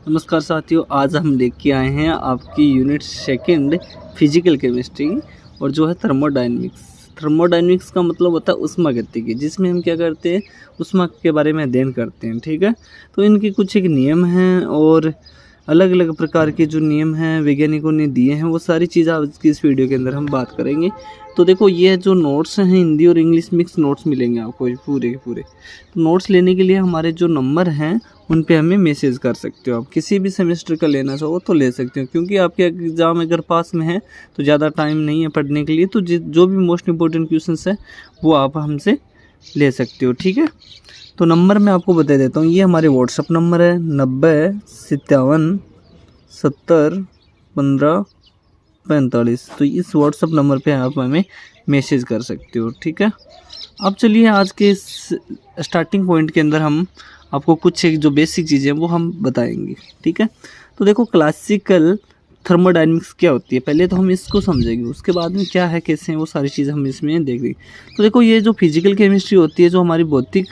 नमस्कार साथियों, आज हम लेके आए हैं आपकी यूनिट सेकंड फिजिकल केमिस्ट्री और जो है थर्मोडायनेमिक्स। थर्मोडायनेमिक्स का मतलब होता है ऊष्मागतिकी, जिसमें हम क्या करते हैं, ऊष्मा के बारे में अध्ययन करते हैं। ठीक है, तो इनके कुछ एक नियम हैं और अलग अलग प्रकार के जो नियम हैं वैज्ञानिकों ने दिए हैं, वो सारी चीज़ आज की इस वीडियो के अंदर हम बात करेंगे। तो देखो, ये जो नोट्स हैं हिंदी और इंग्लिश मिक्स नोट्स मिलेंगे आपको पूरे के पूरे। तो नोट्स लेने के लिए हमारे जो नंबर हैं उन पे हमें मैसेज कर सकते हो। आप किसी भी सेमेस्टर का लेना चाहो तो ले सकते हो, क्योंकि आपके एग्ज़ाम अगर पास में है तो ज़्यादा टाइम नहीं है पढ़ने के लिए। तो जो भी मोस्ट इंपॉर्टेंट क्वेश्चंस है वो आप हमसे ले सकते हो। ठीक है, तो नंबर मैं आपको बता देता हूँ। ये हमारे व्हाट्सअप नंबर है 9057701545। तो इस व्हाट्सअप नंबर पे आप हमें मैसेज कर सकते हो। ठीक है, अब चलिए आज के इस स्टार्टिंग पॉइंट के अंदर हम आपको कुछ एक जो बेसिक चीज़ें हैं वो हम बताएंगे। ठीक है, तो देखो, क्लासिकल थर्मोडायनेमिक्स क्या होती है, पहले तो हम इसको समझेंगे, उसके बाद में क्या है, कैसे हैं, वो सारी चीज़ें हम इसमें देखेंगे। तो देखो, ये जो फिजिकल केमिस्ट्री होती है, जो हमारी भौतिक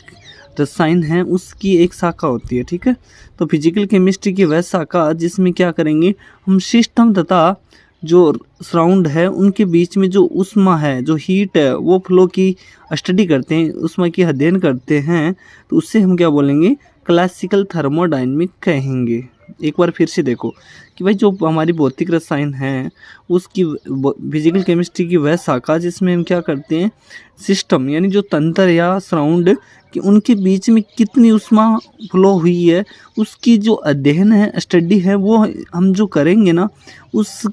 रसायन है, उसकी एक शाखा होती है। ठीक है, तो फिजिकल केमिस्ट्री की वह शाखा जिसमें क्या करेंगे, हम सिस्टम तथा जो सराउंड है उनके बीच में जो ऊष्मा है, जो हीट है, वो फ्लो की स्टडी करते हैं, ऊष्मा की अध्ययन करते हैं। तो उससे हम क्या बोलेंगे, क्लासिकल थर्मोडायनेमिक कहेंगे। एक बार फिर से देखो कि भाई, जो हमारी भौतिक रसायन है उसकी फिजिकल केमिस्ट्री की वह शाखा जिसमें हम क्या करते हैं, सिस्टम यानी जो तंत्र या सराउंड कि उनके बीच में कितनी ऊष्मा फ्लो हुई है, उसकी जो अध्ययन है, स्टडी है, वो हम जो करेंगे ना, उस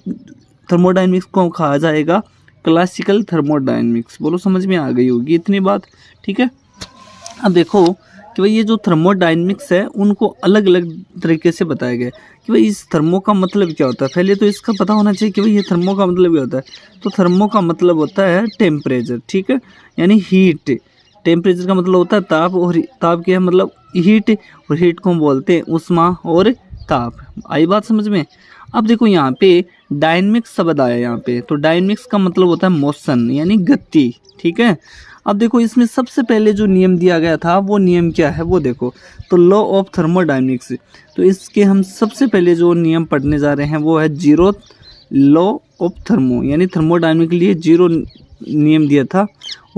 थर्मोडायनेमिक्स को कहा जाएगा क्लासिकल थर्मोडायनेमिक्स। बोलो, समझ में आ गई होगी इतनी बात। ठीक है, अब देखो कि भाई, ये जो थर्मोडायनेमिक्स है उनको अलग अलग तरीके से बताया गया है कि भाई इस थर्मो का मतलब क्या होता है। पहले तो इसका पता होना चाहिए कि भाई ये थर्मो का मतलब क्या होता है। तो थर्मो का मतलब होता है टेम्परेचर। ठीक है, यानी हीट। टेम्परेचर का मतलब होता है ताप, और ताप क्या है, मतलब हीट, और हीट को हम बोलते हैं उष्मा और ताप। आई बात समझ में। अब देखो, यहाँ पे डायनेमिक्स शब्द आया यहाँ पे, तो डायनेमिक्स का मतलब होता है मोशन यानी गति। ठीक है, अब देखो, इसमें सबसे पहले जो नियम दिया गया था वो नियम क्या है वो देखो, तो लॉ ऑफ थर्मोडायनेमिक्स। तो इसके हम सबसे पहले जो नियम पढ़ने जा रहे हैं वो है जीरो लॉ ऑफ थर्मो, यानी थर्मोडायनेमिक के लिए जीरो नियम दिया था।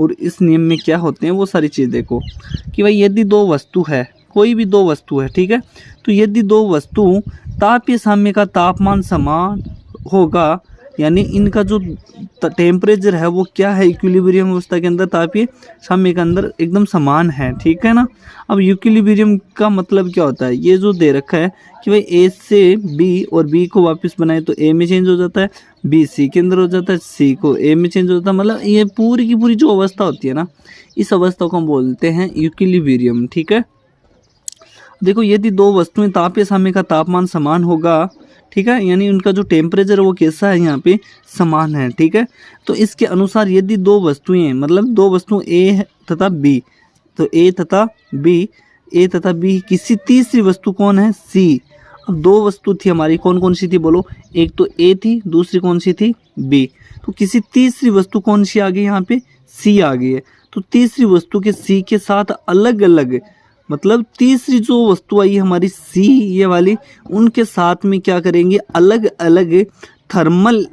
और इस नियम में क्या होते हैं वो सारी चीज़ देखो कि भाई, यदि दो वस्तु है, कोई भी दो वस्तु है, ठीक है, तो यदि दो वस्तु तापीय साम्य का तापमान समान होगा, यानी इनका जो टेम्परेचर है वो क्या है, इक्विलिब्रियम अवस्था के अंदर तापीय साम्य के अंदर एकदम समान है। ठीक है ना। अब इक्विलिब्रियम का मतलब क्या होता है, ये जो दे रखा है कि भाई ए से बी और बी को वापस बनाए तो ए में चेंज हो जाता है, बी सी के अंदर हो जाता है, सी को ए में चेंज हो जाता है, मतलब ये पूरी की पूरी जो अवस्था होती है ना, इस अवस्था को हम बोलते हैं इक्विलिब्रियम। ठीक है, देखो, यदि दो वस्तुएं तापीय साम्य का तापमान समान होगा, ठीक है, यानी उनका जो टेम्परेचर है वो कैसा है, यहाँ पे समान है। ठीक है, तो इसके अनुसार यदि दो वस्तुएं, मतलब दो वस्तु ए तथा बी, तो ए तथा बी किसी तीसरी वस्तु कौन है, सी। अब दो वस्तु थी हमारी, कौन कौन सी थी बोलो, एक तो ए थी, दूसरी कौन सी थी, बी। तो किसी तीसरी वस्तु कौन सी आ गई यहाँ पे, सी आ गई है। तो तीसरी वस्तु के सी के साथ अलग अलग, मतलब तीसरी जो वस्तु आई हमारी सी ये वाली, उनके साथ में क्या करेंगे, अलग अलग थर्मल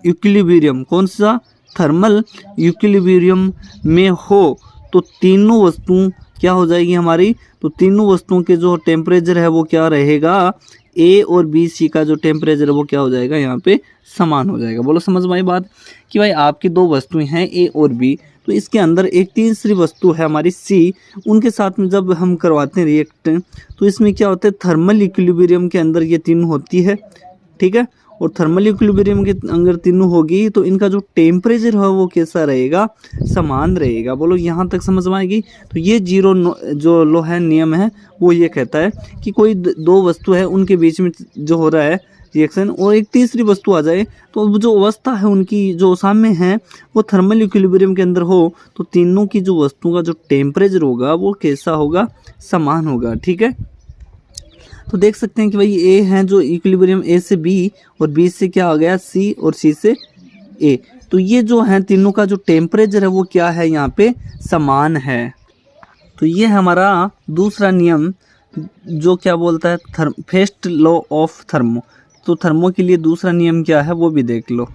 इक्विलिब्रियम, कौन सा, थर्मल इक्विलिब्रियम में हो, तो तीनों वस्तु क्या हो जाएगी हमारी, तो तीनों वस्तुओं के जो टेम्परेचर है वो क्या रहेगा, ए और बी सी का जो टेम्परेचर है वो क्या हो जाएगा, यहाँ पे समान हो जाएगा। बोलो, समझ में आई बात कि भाई आपकी दो वस्तुएं हैं ए और बी, तो इसके अंदर एक तीसरी वस्तु है हमारी सी, उनके साथ में जब हम करवाते हैं रिएक्ट, तो इसमें क्या होता है, थर्मल इक्विलिब्रियम के अंदर ये तीनों होती है। ठीक है, और थर्मल इक्विलिब्रियम के अंदर तीनों होगी तो इनका जो टेम्परेचर है वो कैसा रहेगा, समान रहेगा। बोलो, यहाँ तक समझ में आएगी। तो ये जीरो जो लो है, नियम है, वो ये कहता है कि कोई दो वस्तु है उनके बीच में जो हो रहा है रिएक्शन, और एक तीसरी वस्तु आ जाए, तो जो अवस्था है उनकी जो सामने है वो थर्मल इक्विलिब्रियम के अंदर हो, तो तीनों की जो वस्तुओं का जो टेम्परेचर होगा वो कैसा होगा, समान होगा। ठीक है, तो देख सकते हैं कि भाई ए है जो इक्विलिब्रियम, ए से बी और बी से क्या आ गया, सी, और सी से ए। तो ये जो है तीनों का जो टेम्परेचर है वो क्या है, यहाँ पे समान है। तो ये हमारा दूसरा नियम जो क्या बोलता है फर्स्ट लॉ ऑफ थर्मो, तो थर्मो के लिए दूसरा नियम क्या है वो भी देख लो।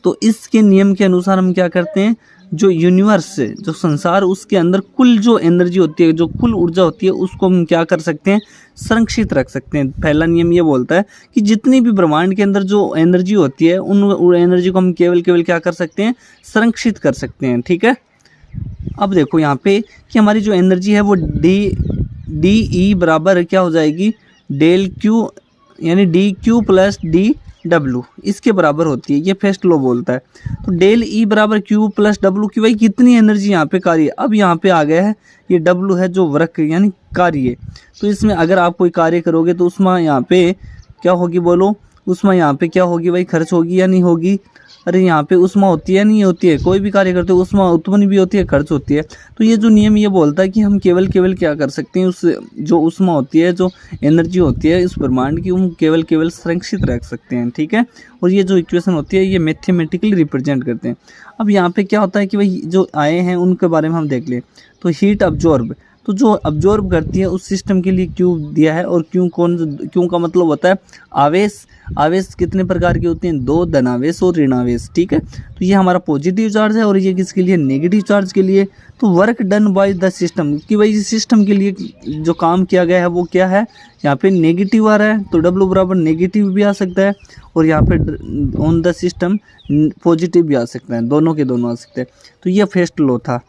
तो इसके नियम के अनुसार हम क्या करते हैं, जो यूनिवर्स है, जो संसार, उसके अंदर कुल जो एनर्जी होती है, जो कुल ऊर्जा होती है, उसको हम क्या कर सकते हैं, संरक्षित रख सकते हैं। पहला नियम ये बोलता है कि जितनी भी ब्रह्मांड के अंदर जो एनर्जी होती है उन एनर्जी को हम केवल क्या कर सकते हैं, संरक्षित कर सकते हैं। ठीक है, अब देखो यहाँ पे कि हमारी जो एनर्जी है वो डी ई बराबर क्या हो जाएगी, डेल क्यू, यानी D Q plus D W, इसके बराबर होती है। ये फर्स्ट लॉ बोलता है। तो डेल ई बराबर क्यू प्लस डब्लू की भाई कितनी एनर्जी यहाँ पे कार्य, अब यहाँ पे आ गया है ये डब्लू है जो वर्क यानी कार्य। तो इसमें अगर आप कोई कार्य करोगे तो उसमें यहाँ पे क्या होगी, बोलो, उसमें यहाँ पे क्या होगी भाई, खर्च होगी या नहीं होगी। अरे यहाँ पे उष्मा होती है नहीं होती है, कोई भी कार्य करते हो उष्मा उत्पन्न भी होती है, खर्च होती है। तो ये जो नियम ये बोलता है कि हम केवल क्या कर सकते हैं, उस जो उष्मा होती है, जो एनर्जी होती है इस ब्रह्मांड की, हम केवल संरक्षित रख सकते हैं। ठीक है, और ये जो इक्वेशन होती है ये मैथमेटिकली रिप्रेजेंट करते हैं। अब यहाँ पे क्या होता है कि भाई जो आए हैं उनके बारे में हम देख लें। तो हीट अब्जॉर्ब, तो जो अब्जॉर्ब करती है उस सिस्टम के लिए क्यू दिया है, और क्यू का मतलब होता है आवेश। आवेश कितने प्रकार के होते हैं, 2, धनावेश और ऋणावेश। ठीक है, तो ये हमारा पॉजिटिव चार्ज है, और ये किसके लिए, नेगेटिव चार्ज के लिए। तो work done by the system, कि भाई इस सिस्टम के लिए जो काम किया गया है वो क्या है, यहाँ पे नेगेटिव आ रहा है, तो डब्ल्यू बराबर नेगेटिव भी आ सकता है, और यहाँ पे ऑन द सिस्टम पॉजिटिव भी आ सकता है, दोनों के दोनों आ सकते हैं। तो ये फर्स्ट लॉ था।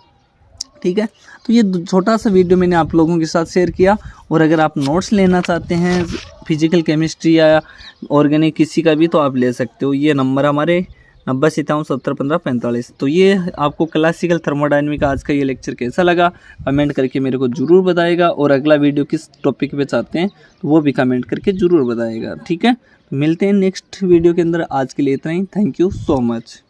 ठीक है, तो ये छोटा सा वीडियो मैंने आप लोगों के साथ शेयर किया। और अगर आप नोट्स लेना चाहते हैं फिजिकल केमिस्ट्री या ऑर्गेनिक किसी का भी, तो आप ले सकते हो। ये नंबर हमारे 9057701545। तो ये आपको क्लासिकल थर्मोडायनेमिक आज का ये लेक्चर कैसा लगा कमेंट करके मेरे को ज़रूर बताएगा, और अगला वीडियो किस टॉपिक पे चाहते हैं तो वो भी कमेंट करके ज़रूर बताएगा। ठीक है, मिलते हैं नेक्स्ट वीडियो के अंदर। आज के लिए इतना ही। Thank you so much.